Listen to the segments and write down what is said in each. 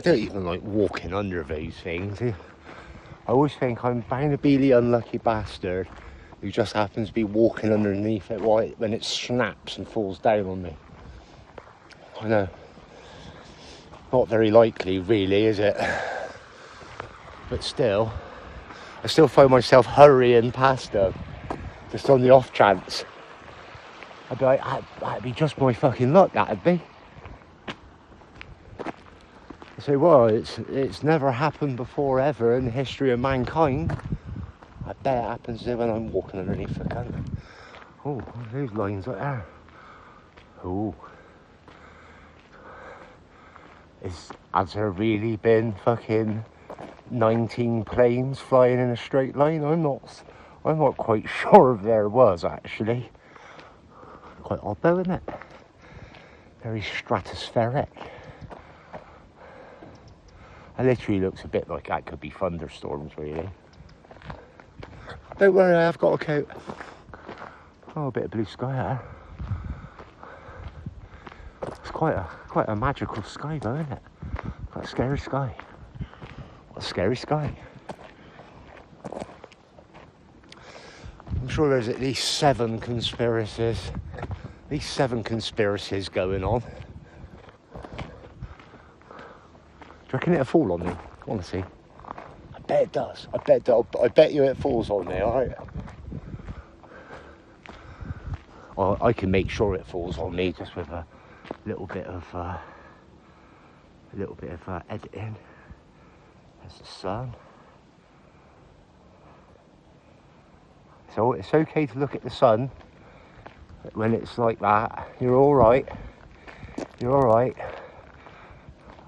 I don't even like walking under those things. I always think I'm bound to be the unlucky bastard who just happens to be walking underneath it right when it snaps and falls down on me. I know. Not very likely, really, is it? But still, I still find myself hurrying past them, just on the off chance. I'd be like, that'd be just my fucking luck, that'd be. I say, well, it's never happened before ever in the history of mankind. I bet it happens when I'm walking underneath the cunt. Oh, those lines right there. Oh. Has there really been fucking 19 planes flying in a straight line? I'm not quite sure if there was, actually. Quite odd though, isn't it? Very stratospheric. It literally looks a bit like that could be thunderstorms, really. Don't worry, I've got a coat. Oh, a bit of blue sky there. It's quite a magical sky though, isn't it? Quite a scary sky. What a scary sky. I'm sure there's at least 7 conspiracies. At least 7 conspiracies going on. Do you reckon it'll fall on me? Honestly. I bet it does. I bet you it falls on me, alright? Well, I can make sure it falls on me just with a little bit of editing. There's the sun. So it's okay to look at the sun when it's like that. You're all right. You're all right.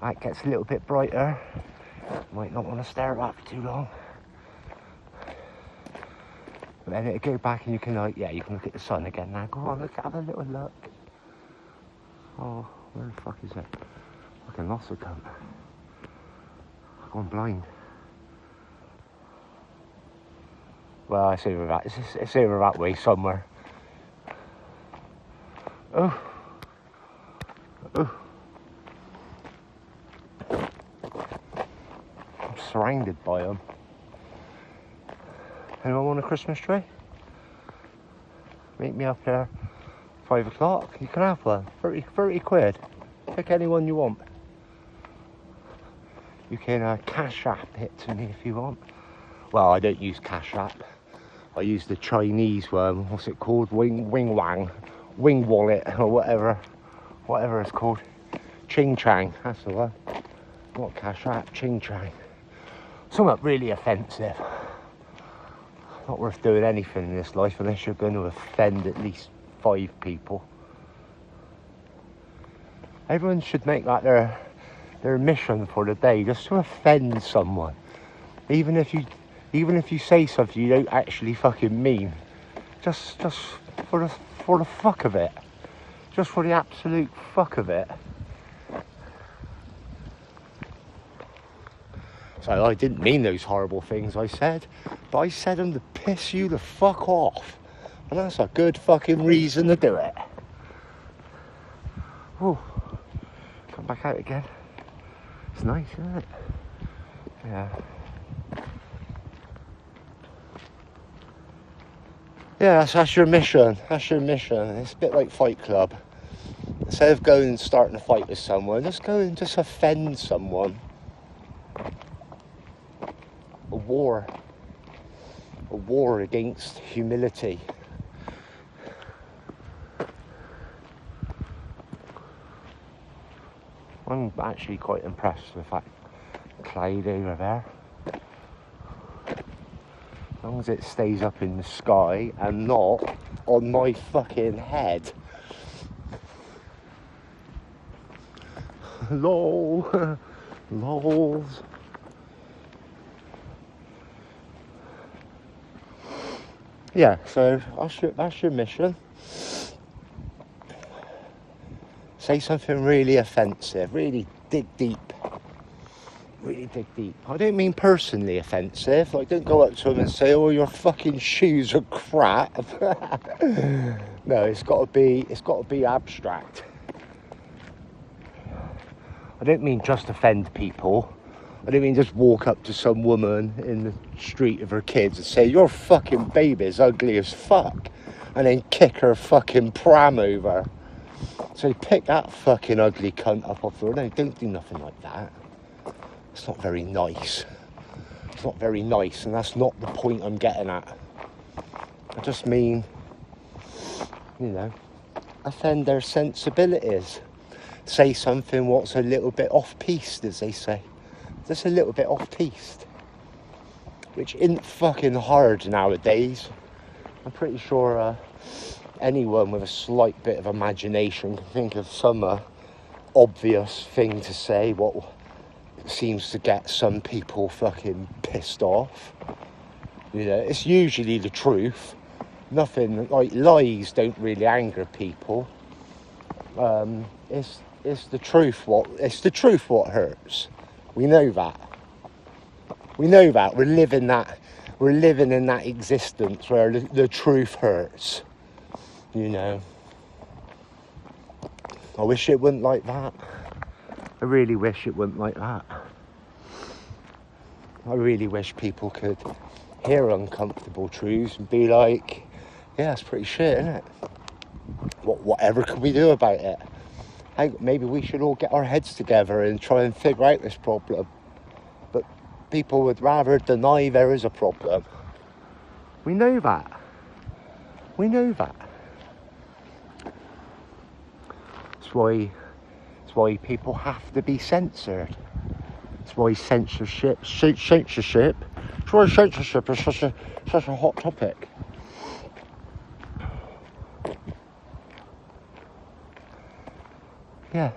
That gets a little bit brighter. Might not want to stare at that for too long. But then it'll go back and you can you can look at the sun again now. Go on, have a little look. Oh, where the fuck is it? Fucking lost the cunt. I've gone blind. Well, it's over that way somewhere. Oh. I'm surrounded by them. Anyone want a Christmas tree? Meet me up there 5 o'clock. You can have one. 30 quid. Pick any one you want. You can Cash App it to me if you want. Well, I don't use Cash App. I use the Chinese one. What's it called? Wing Wallet or whatever it's called. Ching Chang. That's the one. Not Cash App. Ching Chang. Something really offensive. Not worth doing anything in this life unless you're going to offend at least 5 people. Everyone should make that their mission for the day, just to offend someone. Even if you say something you don't actually fucking mean, just for the fuck of it, just for the absolute fuck of it. So I didn't mean those horrible things I said, but I said them to piss you the fuck off, and that's a good fucking reason to do it. Whew. Come back out again. It's nice, isn't it? Yeah. Yeah, that's your mission. That's your mission. It's a bit like Fight Club. Instead of going and starting a fight with someone, just go and just offend someone. A war against humility. I'm actually quite impressed with that cloud over there. As long as it stays up in the sky and not on my fucking head. Lol. Lols. Yeah, so that's your mission. Say something really offensive, really dig deep. Really dig deep. I don't mean personally offensive. Like, don't go up to them and say, "Oh, your fucking shoes are crap." No, it's got to be abstract. I don't mean just offend people. I don't mean just walk up to some woman in the street with her kids and say, your fucking baby's ugly as fuck, and then kick her fucking pram over. So pick that fucking ugly cunt up off the road. No, don't do nothing like that. It's not very nice. It's not very nice, and that's not the point I'm getting at. I just mean, you know, offend their sensibilities. Say something what's a little bit off-piste, as they say. Just a little bit off-piste. Which isn't fucking hard nowadays. I'm pretty sure anyone with a slight bit of imagination can think of some obvious thing to say what seems to get some people fucking pissed off. You know, it's usually the truth. Nothing, like, lies don't really anger people. It's the truth what hurts. We know that. We know that. We're living in that existence where the truth hurts. You know. I wish it wasn't like that. I really wish it wasn't like that. I really wish people could hear uncomfortable truths and be like, yeah, it's pretty shit, isn't it? Whatever can we do about it? Maybe we should all get our heads together and try and figure out this problem. But people would rather deny there is a problem. We know that. We know that. That's why people have to be censored. That's why censorship is such a hot topic. Yeah.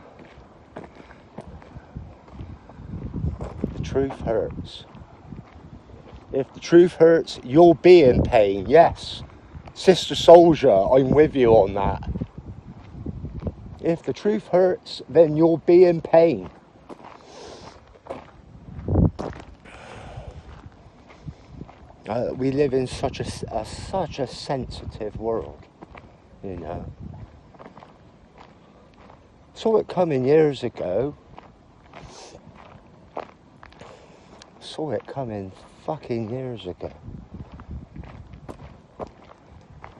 The truth hurts. If the truth hurts, you'll be in pain. Yes. Sister Soldier, I'm with you on that. If the truth hurts, then you'll be in pain. We live in such a sensitive world, you know. Saw it coming years ago. Saw it coming fucking years ago.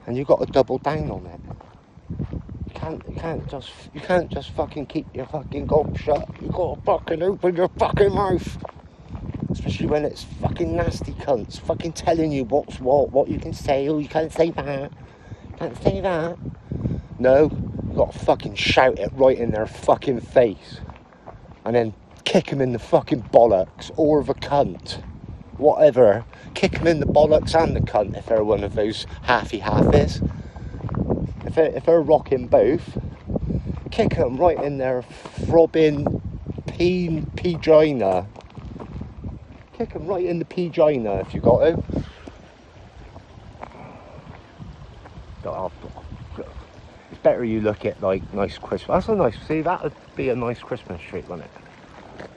And you got to double down on it. You can't just fucking keep your fucking gob shut. You got to fucking open your fucking mouth. Especially when it's fucking nasty cunts fucking telling you what's what you can say. Oh, you can't say that. You can't say that. No. You got to fucking shout it right in their fucking face. And then kick them in the fucking bollocks. Or the cunt. Whatever. Kick them in the bollocks and the cunt if they're one of those halfy-halfies. If they're rocking both, kick them right in their throbbing pegina. Kick them right in the pegina if you got to. It's better you look at like nice Christmas. That's a nice. See, that would be a nice Christmas tree, wouldn't it?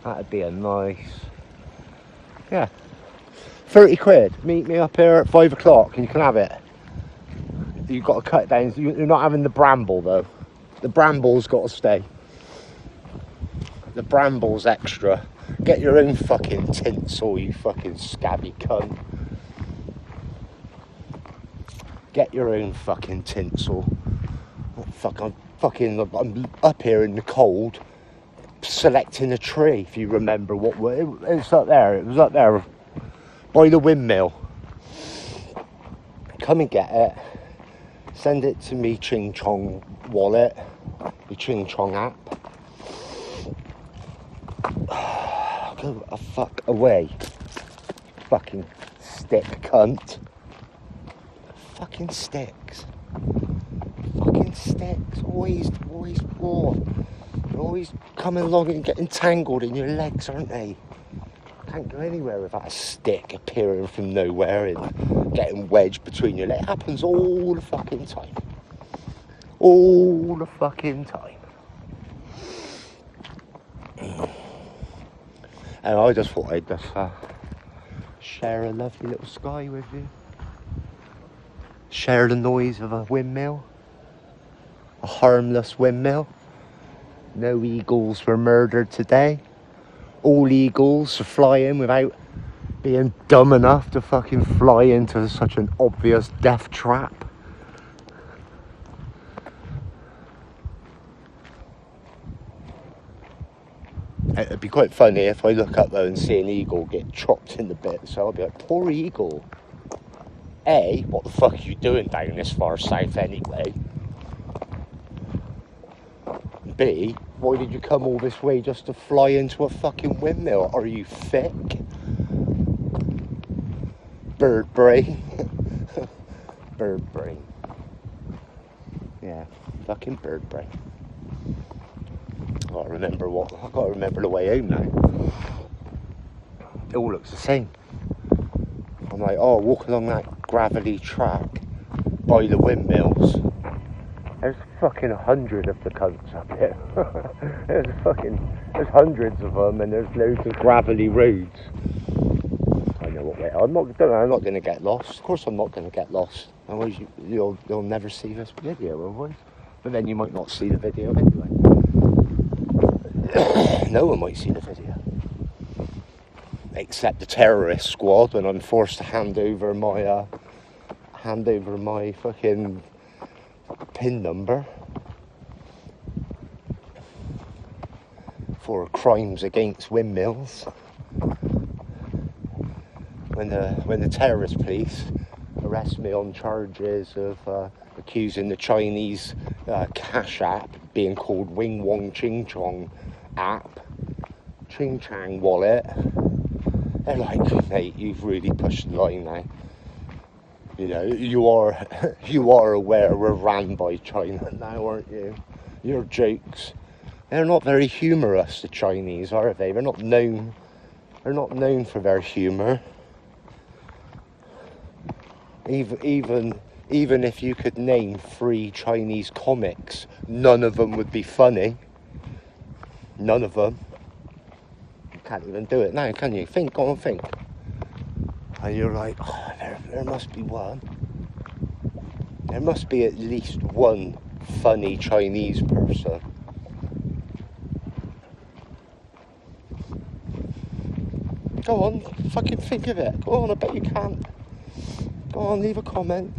That'd be a nice. Yeah. 30 quid. Meet me up here at 5 o'clock and you can have it. You've got to cut it down. You're not having the bramble though. The bramble's got to stay. The bramble's extra. Get your own fucking tinsel, you fucking scabby cunt. Get your own fucking tinsel. I'm up here in the cold selecting a tree, if you remember it's up there. It was up there by the windmill. Come and get it. Send it to me Ching Chong wallet, the Ching Chong app. Go a fuck away. Fucking stick cunt. Fucking sticks. Fucking sticks. Always coming along and getting tangled in your legs, aren't they? Can't go anywhere without a stick appearing from nowhere and getting wedged between your legs. It happens all the fucking time. All the fucking time. And I just thought I'd just share a lovely little sky with you. Share the noise of a windmill. A harmless windmill. No eagles were murdered today. All eagles are flying without being dumb enough to fucking fly into such an obvious death trap. It'd be quite funny if I look up though and see an eagle get chopped into bits. So I'll be like, poor eagle. A, what the fuck are you doing down this far south anyway? B, why did you come all this way just to fly into a fucking windmill? Are you thick? Bird brain. Bird brain. Yeah, fucking bird brain. I gotta remember the way home now. It all looks the same. I'm like, oh, walk along that gravelly track by the windmills. There's fucking 100 of the cunts up here. there's hundreds of them, and there's loads of gravelly roads. I know what way. I'm not going to get lost. Of course, I'm not going to get lost. Otherwise, you'll never see this video, will you? But then you might not see the video anyway. No one might see the video, except the terrorist squad when I'm forced to hand over my fucking PIN number for crimes against windmills. When the terrorist police arrest me on charges of accusing the Chinese cash app being called Wing Wong Ching Chong app, Ching Chang wallet, they're like, mate, you've really pushed the line now. You know, you are aware we're ran by China now, aren't you? Your jokes, they're not very humorous, the Chinese, are they? They're not known for their humour. Even if you could name 3 Chinese comics, none of them would be funny. None of them. You can't even do it now, can you? Go on, think. And you're like, oh, there must be one. There must be at least one funny Chinese person. Go on, fucking think of it. Go on, I bet you can. Go on, leave a comment.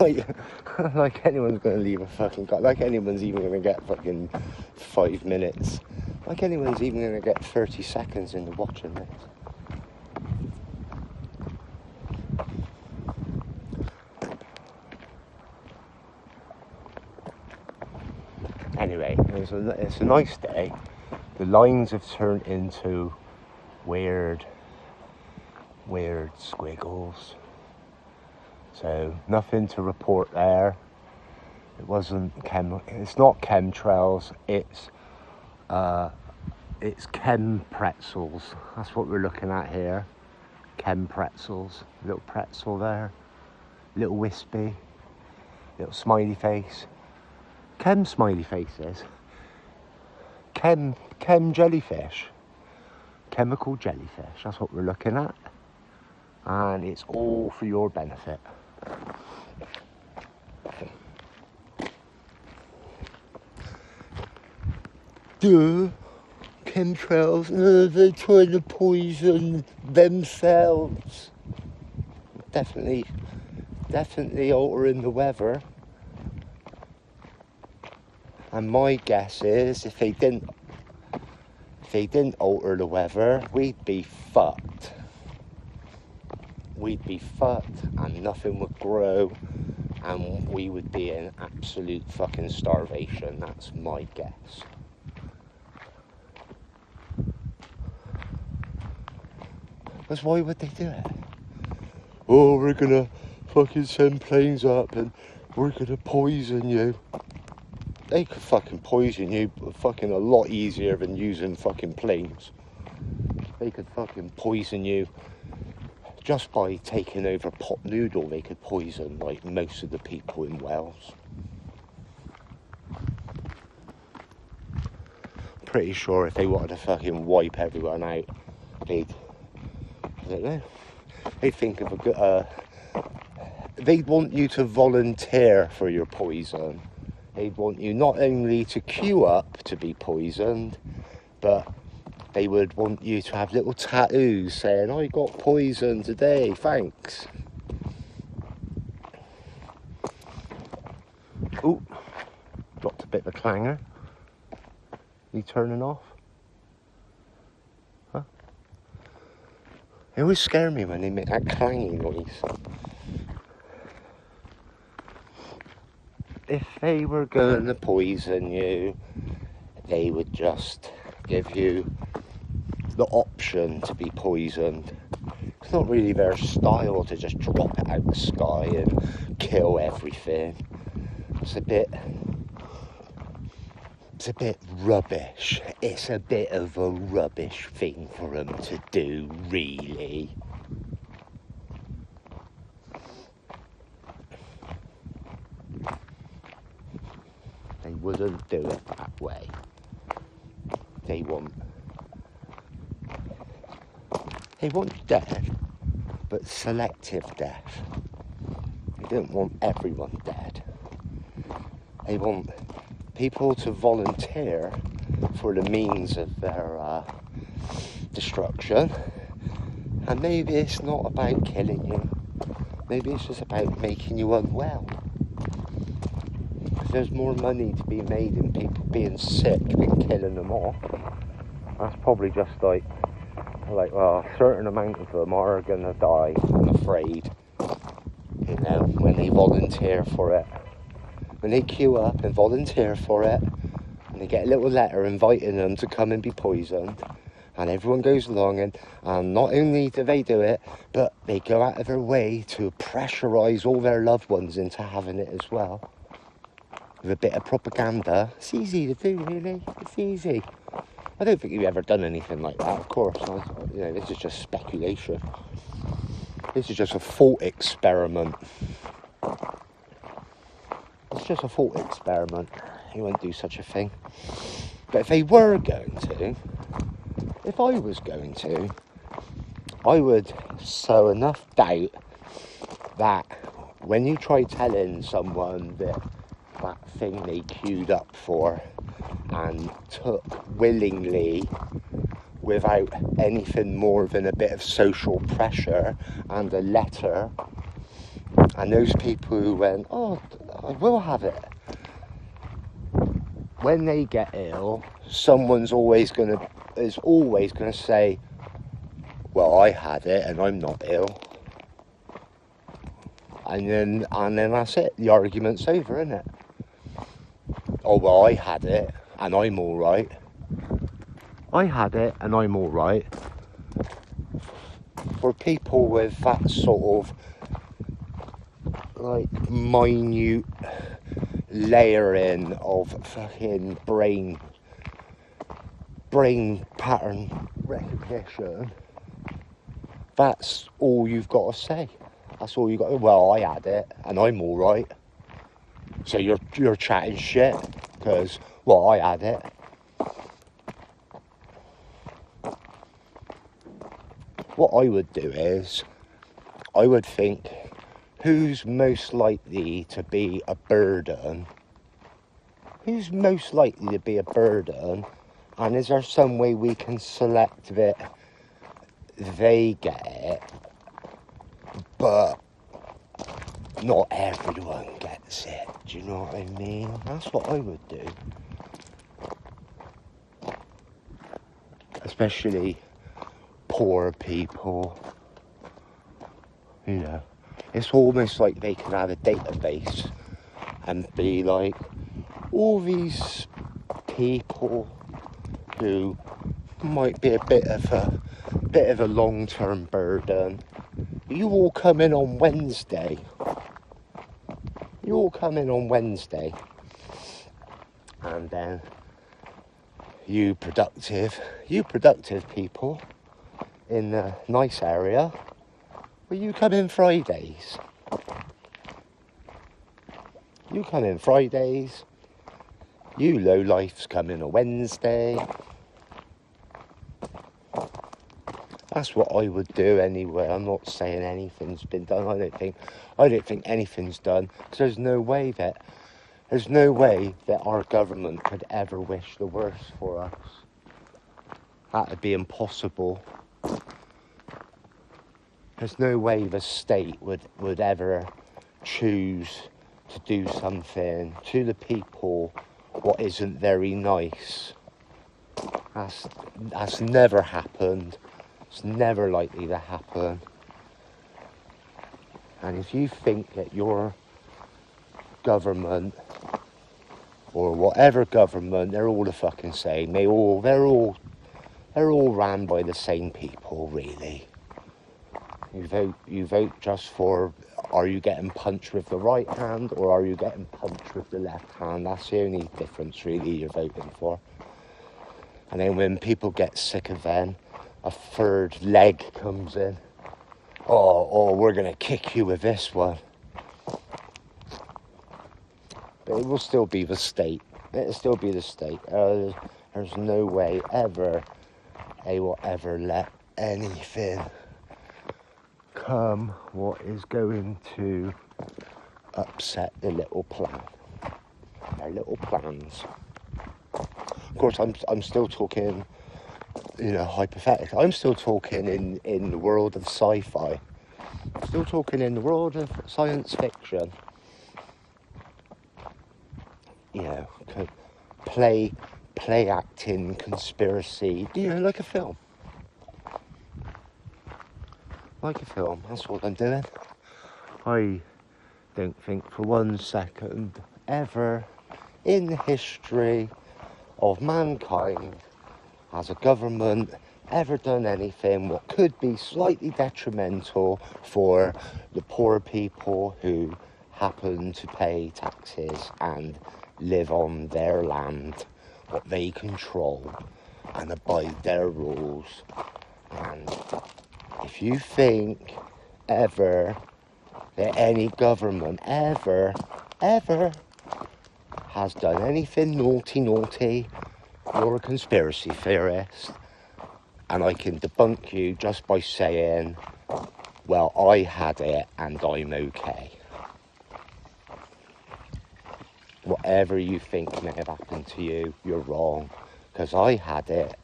Like anyone's going to leave a fucking... Like anyone's even going to get fucking 5 minutes. Like anyone's even going to get 30 seconds into watching this. Anyway, it's a nice day. The lines have turned into weird squiggles. So nothing to report there. It's not chemtrails. It's chem pretzels. That's what we're looking at here. Chem pretzels. Little pretzel there. Little wispy. Little smiley face. Chem smiley faces. Chem jellyfish. Chemical jellyfish. That's what we're looking at. And it's all for your benefit. Duh. Chemtrails, they're trying to poison themselves. Definitely altering the weather. And my guess is if they didn't alter the weather, we'd be fucked. We'd be fucked and nothing would grow and we would be in absolute fucking starvation. That's my guess. Because why would they do it? Oh, we're gonna fucking send planes up and we're gonna poison you. They could fucking poison you fucking a lot easier than using fucking planes. They could fucking poison you just by taking over pot noodle. They could poison like most of the people in Wales. Pretty sure if they wanted to fucking wipe everyone out, they'd think of a good they'd want you to volunteer for your poison. They'd want you not only to queue up to be poisoned, but they would want you to have little tattoos saying, I got poisoned today, thanks. Ooh, dropped a bit of a clanger. You turning off? Huh? They always scare me when they make that clanging noise. If they were going to poison you, they would just give you the option to be poisoned. It's not really their style to just drop it out the sky and kill everything. It's a bit rubbish. It's a bit of a rubbish thing for them to do, really. They wouldn't do it that way. They want death, but selective death. They don't want everyone dead. They want people to volunteer for the means of their destruction. And maybe it's not about killing you. Maybe it's just about making you unwell. If there's more money to be made in people being sick than killing them off, that's probably just like, well, a certain amount of them are going to die, I'm afraid. You know, when they volunteer for it. When they queue up and volunteer for it, and they get a little letter inviting them to come and be poisoned, and everyone goes along, and not only do they do it, but they go out of their way to pressurise all their loved ones into having it as well. With a bit of propaganda. It's easy to do, really. It's easy. I don't think you've ever done anything like that, of course. This is just speculation. This is just a thought experiment. It's just a thought experiment. You won't do such a thing. But if they were going to, if I was going to, I would sow enough doubt that when you try telling someone that thing they queued up for and took willingly without anything more than a bit of social pressure and a letter, and those people who went, oh, I will have it, when they get ill, someone's always going to say, well, I had it and I'm not ill. And then that's it. The argument's over, isn't it? Oh, well, I had it and I'm all right. I had it and I'm all right. For people with that sort of like minute layering of fucking brain pattern recognition, that's all you've got to say. That's all you got. Well, I had it and I'm all right. So you're chatting shit because, well, I had it. What I would do is, I would think, who's most likely to be a burden? Who's most likely to be a burden? And is there some way we can select that they get it, but not everyone gets it? Do you know what I mean? That's what I would do. Especially poor people. You know, it's almost like they can have a database and be like, all these people who might be a bit of a long-term burden, you all come in on Wednesday. You all come in on Wednesday. And then you productive people in the nice area, well, you come in Fridays. You come in Fridays. You lowlifes come in a Wednesday. That's what I would do anyway. I'm not saying anything's been done. I don't think anything's done, because there's no way that There's no way that our government could ever wish the worst for us. That would be impossible. There's no way the state would ever choose to do something to the people what isn't very nice. That's never happened. It's never likely to happen. And if you think that your government, or whatever government, they're all the fucking same. They're all ran by the same people, really. You vote just for, are you getting punched with the right hand or are you getting punched with the left hand? That's the only difference, really, you're voting for. And then when people get sick of them, a third leg comes in. Oh, we're going to kick you with this one. But it will still be the state. It'll still be the state. There's no way ever they will ever let anything come what is going to upset the little plan. Their little plans. Of course, I'm still talking, hypothetically. I'm still talking in the world of sci-fi. Still talking in the world of science fiction. Play acting, conspiracy. Like a film. Like a film, that's what I'm doing. I don't think for 1 second ever in the history of mankind has a government ever done anything what could be slightly detrimental for the poor people who happen to pay taxes and live on their land, what they control, and abide their rules. And if you think ever that any government ever has done anything naughty, you're a conspiracy theorist. And I can debunk you just by saying, well, I had it and I'm okay. Whatever you think may have happened to you, you're wrong. Because I had it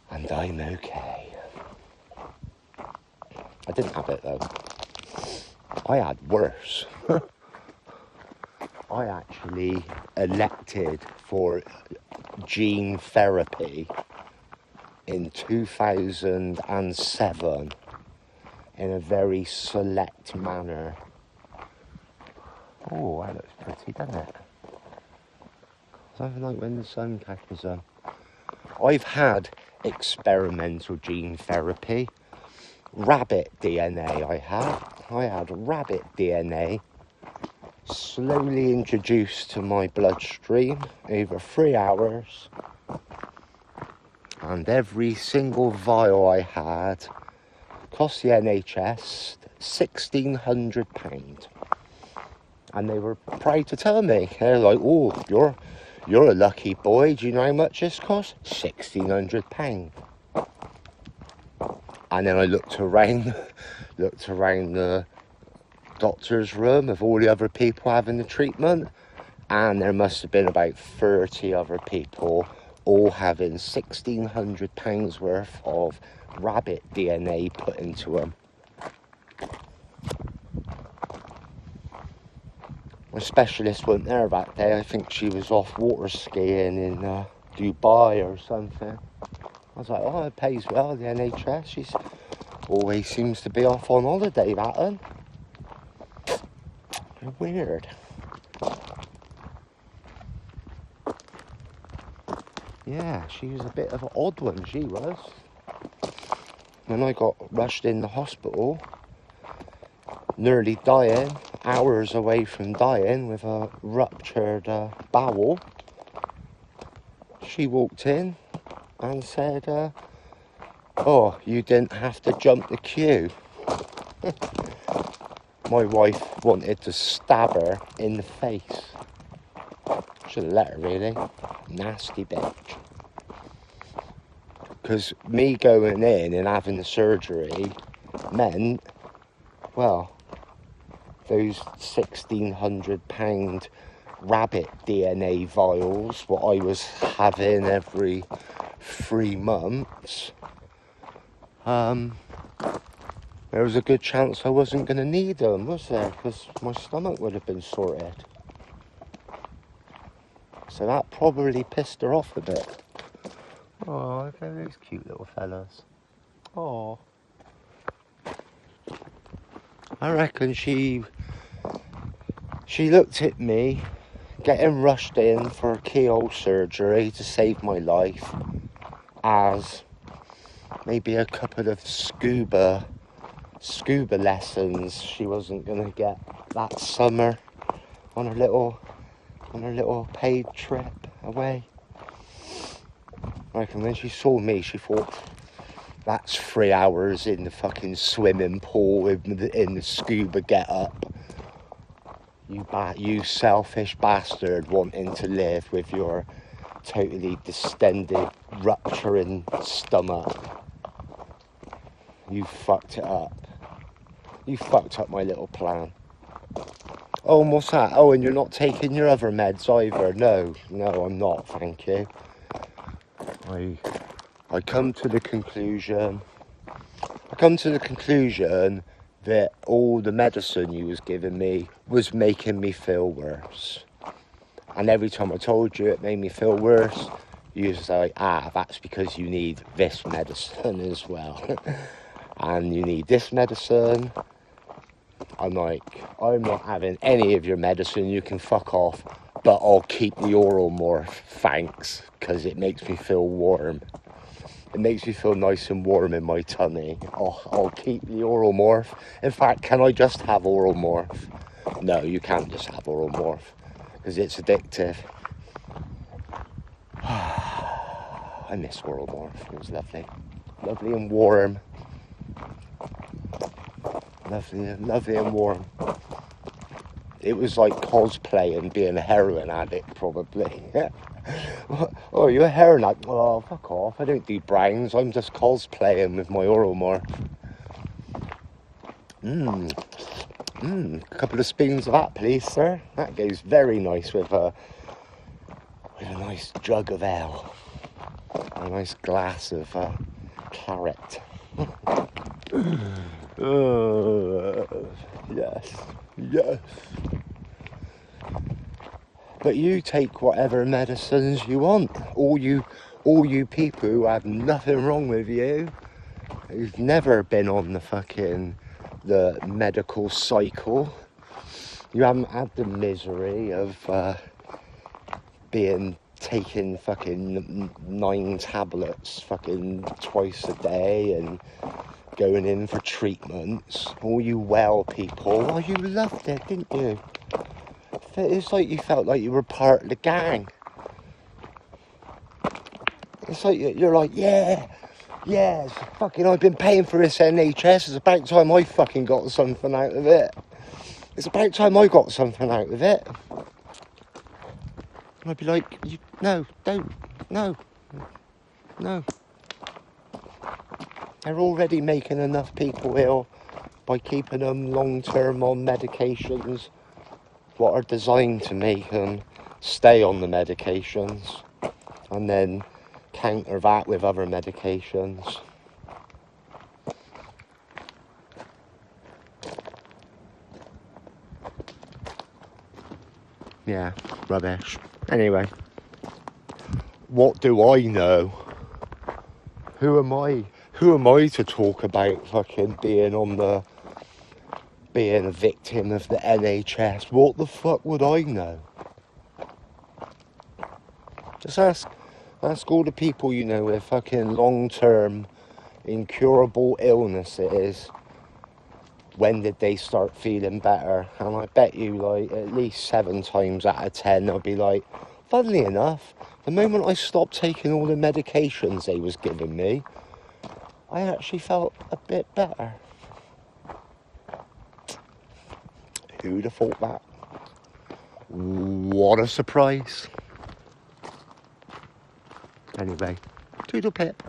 and I'm okay. I didn't have it though. I had worse. I actually elected for gene therapy in 2007 in a very select manner. Oh, that looks pretty, doesn't it? Something like when the sun catches on. I've had experimental gene therapy. Rabbit DNA I had rabbit DNA slowly introduced to my bloodstream over 3 hours, and every single vial I had cost the NHS £1,600, and they were proud to tell me. They're like, oh, you're a lucky boy. Do you know how much this cost? £1,600. And then I looked around the doctor's room of all the other people having the treatment, and there must have been about 30 other people all having £1,600 worth of rabbit DNA put into them. My specialist wasn't there that day. I think she was off water skiing in Dubai or something. I was like, oh, it pays well, the NHS. She's always seems to be off on holiday, that one. Weird. Yeah, she was a bit of an odd one, she was. When I got rushed in the hospital, nearly dying, hours away from dying with a ruptured bowel, she walked in and said, oh, you didn't have to jump the queue. My wife wanted to stab her in the face. Should have let her, really. Nasty bitch. Because me going in and having the surgery meant, well, those £1,600 rabbit DNA vials, what I was having every 3 months, there was a good chance I wasn't going to need them, was there? Because my stomach would have been sorted. So that probably pissed her off a bit. Oh, look at those cute little fellas. Oh. I reckon she looked at me getting rushed in for keyhole surgery to save my life as maybe a couple of scuba lessons she wasn't going to get that summer on her little paid trip away. I reckon when she saw me, she thought, that's 3 hours in the fucking swimming pool in the scuba get-up. You selfish bastard wanting to live with your totally distended, rupturing stomach. You fucked it up. You fucked up my little plan. Oh, and what's that? Oh, and you're not taking your other meds either. No, I'm not, thank you. I come to the conclusion that all the medicine you was giving me was making me feel worse. And every time I told you it made me feel worse, you was like, that's because you need this medicine as well. And you need this medicine. I'm like, I'm not having any of your medicine, you can fuck off, but I'll keep the Oral Morph, thanks, because it makes me feel warm. It makes me feel nice and warm in my tummy. I'll keep the Oral Morph. In fact, can I just have Oral Morph? No, you can't just have Oral Morph, because it's addictive. I miss Oral Morph, it was lovely. Lovely and warm. Lovely and warm. It was like cosplaying being a heroin addict, probably. Oh, you're a heroin addict? Oh, fuck off. I don't do brands. I'm just cosplaying with my Oral Morph. A couple of spoons of that, please, sir. That goes very nice with a nice jug of ale. A nice glass of claret. Yes. But you take whatever medicines you want. All you people who have nothing wrong with you, who've never been on the medical cycle. You haven't had the misery of being taking fucking 9 tablets fucking twice a day and going in for treatments. All you well people, oh, you loved it, didn't you? It's like you felt like you were part of the gang. It's like you're like, yeah, fucking I've been paying for this NHS, it's about time I fucking got something out of it. It's about time I got something out of it. And I'd be like, no. They're already making enough people ill by keeping them long-term on medications what are designed to make them stay on the medications, and then counter that with other medications. Yeah, rubbish. Anyway, what do I know? Who am I to talk about fucking being a victim of the NHS? What the fuck would I know? Just ask all the people you know with fucking long-term incurable illnesses, when did they start feeling better? And I bet you like at least 7 times out of 10 they'll be like, funnily enough, the moment I stopped taking all the medications they was giving me, I actually felt a bit better. Who'd have thought that? What a surprise. Anyway, toodle pip.